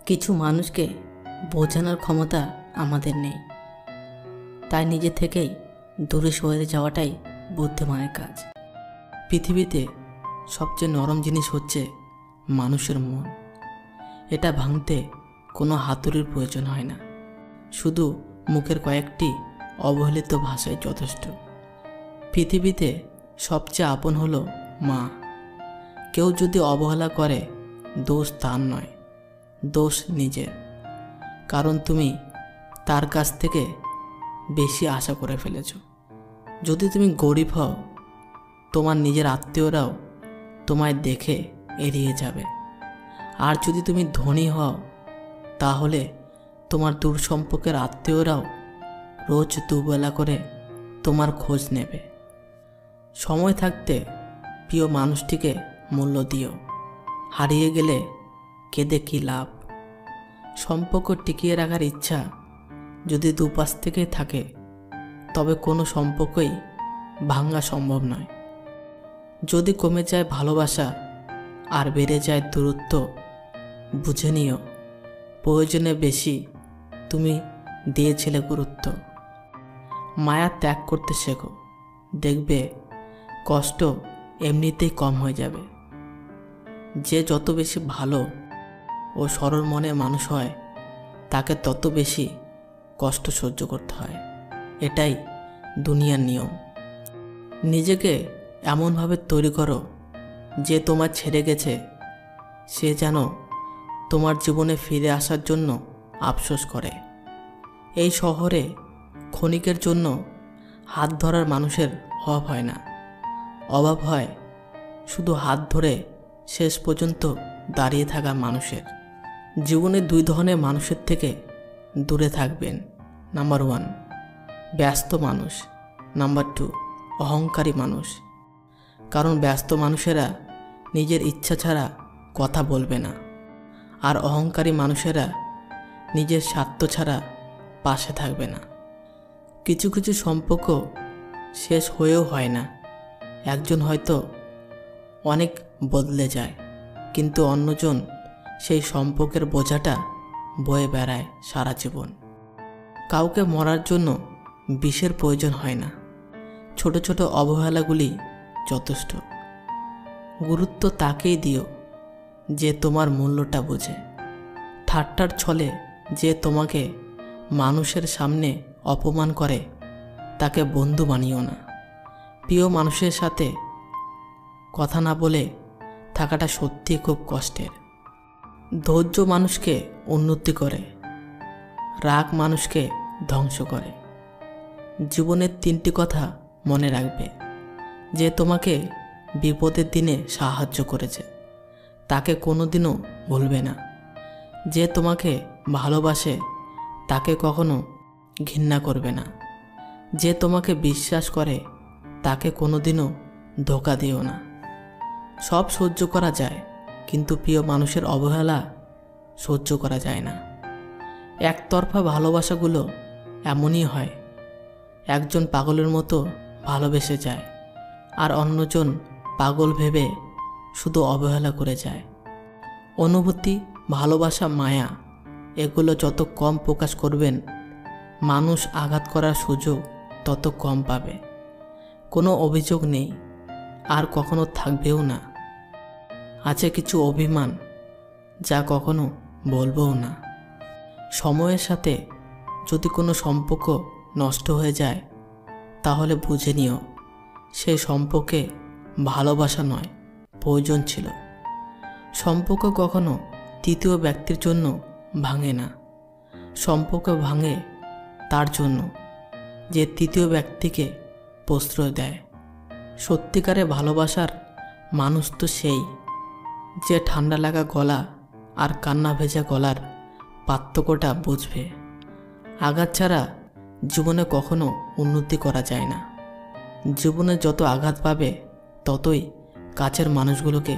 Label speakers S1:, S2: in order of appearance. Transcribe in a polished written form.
S1: কিছু মানুষকে বোঝানোর ক্ষমতা আমাদের নেই, তাই নিজে থেকেই দূরে সরে যাওয়াটাই বুদ্ধিমানের কাজ। পৃথিবীতে সবচেয়ে নরম জিনিস হচ্ছে মানুষের মন। এটা ভাঙতে কোনো হাতুড়ির প্রয়োজন হয় না, শুধু মুখের কয়েকটি অবহেলিত ভাষাই যথেষ্ট। পৃথিবীতে সবচেয়ে আপন হলো মা। কেউ যদি অবহেলা করে, দোষ তার নয়, দোষ নিজের। কারণ তুমি তার কাছ থেকে বেশি আশা করে ফেলেছ। যদি তুমি গরিব হও, তোমার নিজের আত্মীয়রাও তোমায় দেখে এড়িয়ে যাবে। আর যদি তুমি ধনী হও, তাহলে তোমার দূর সম্পর্কের আত্মীয়রাও রোজ দুবেলা করে তোমার খোঁজ নেবে। সময় থাকতে প্রিয় মানুষটিকে মূল্য দিও। হারিয়ে গেলে কেঁদে কী লাভ? সম্পর্ক টিকিয়ে রাখার ইচ্ছা যদি দুপাশ থেকেই থাকে, তবে কোনো সম্পর্কই ভাঙা সম্ভব নয়। যদি কমে যায় ভালোবাসা আর বেড়ে যায় দূরত্ব, বুঝে নিও প্রয়োজনে বেশি তুমি দিয়েছিলে গুরুত্ব। মায়া ত্যাগ করতে শেখো, দেখবে কষ্ট এমনিতেই কম হয়ে যাবে। যে যত বেশি ভালো ও সরল মনের মানুষ হয়, তাকে তত বেশি কষ্ট সহ্য করতে হয়। এটাই দুনিয়ার নিয়ম। নিজেকে এমনভাবে তৈরি করো যে তোমার ছেড়ে গেছে সে যেন তোমার জীবনে ফিরে আসার জন্য আফসোস করে। এই শহরে ক্ষণিকের জন্য হাত ধরার মানুষের অভাব হয় না, অভাব হয় শুধু হাত ধরে শেষ পর্যন্ত দাঁড়িয়ে থাকা মানুষের। জীবনে দুই ধরনের মানুষের থেকে দূরে থাকবেন। নাম্বার 1, ব্যস্ত মানুষ। নাম্বার 2, অহংকারী মানুষ। কারণ ব্যস্ত মানুষেরা নিজের ইচ্ছা ছাড়া কথা বলবে না, আর অহংকারী মানুষেরা নিজের স্বার্থ ছাড়া পাশে থাকবে না। কিছু কিছু সম্পর্ক শেষ হয়েও হয় না। একজন হয়তো অনেক বদলে যায়, কিন্তু অন্যজন সেই সম্পর্কের বোঝাটা বয়ে বেড়ায় সারা জীবন। কাউকে মরার জন্য বিষের প্রয়োজন হয় না, ছোট ছোট অবহেলাগুলি যথেষ্ট। গুরুত্ব তাকেই দিও যে তোমার মূল্যটা বোঝে। ঠাট্টার ছলে যে তোমাকে মানুষের সামনে অপমান করে, তাকে বন্ধু বানিও না। প্রিয় মানুষের সাথে কথা না বলে থাকাটা সত্যিই খুব কষ্টের। ধৈর্য মানুষকে উন্নতি করে, রাগ মানুষকে ধ্বংস করে। জীবনের 3টি কথা মনে রাখবে। যে তোমাকে বিপদের দিনে সাহায্য করেছে, তাকে কোনোদিনও ভুলবে না। যে তোমাকে ভালোবাসে, তাকে কখনো ঘৃণা করবে না। যে তোমাকে বিশ্বাস করে, তাকে কোনোদিনও ধোঁকা দিও না। সব সহ্য করা যায়, কিন্তু প্রিয় মানুষের অবহেলা সহ্য করা যায় না। একতরফা ভালোবাসাগুলো এমনই হয়। একজন পাগলের মতো ভালোবেসে যায়, আর অন্যজন পাগল ভেবে শুধু অবহেলা করে যায়। অনুভূতি, ভালোবাসা, মায়া এগুলো যত কম প্রকাশ করবেন, মানুষ আঘাত করার সুযোগ তত কম পাবে। কোনো অভিযোগ নেই, আর কখনো থাকবেও না। আছে কিছু অভিমান, যা কখনো বলবও না। সময়ের সাথে যদি কোনো সম্পর্ক নষ্ট হয়ে যায়, তাহলে বুঝে নিও সেই সম্পর্কে ভালোবাসা নয়, প্রয়োজন ছিল। সম্পর্ক কখনো তৃতীয় ব্যক্তির জন্য ভাঙে না। সম্পর্ক ভাঙে তার জন্য যে তৃতীয় ব্যক্তিকে প্রশ্রয় দেয়। সত্যিকারে ভালোবাসার মানুষ তো সেই, যে ঠান্ডা লাগা গলা আর কান্না ভেজা গলার পার্থক্যটা বুঝবে। আঘাত ছাড়া জীবনে কখনো উন্নতি করা যায় না। জীবনে যত আঘাত পাবে, ততই কাছের মানুষগুলোকে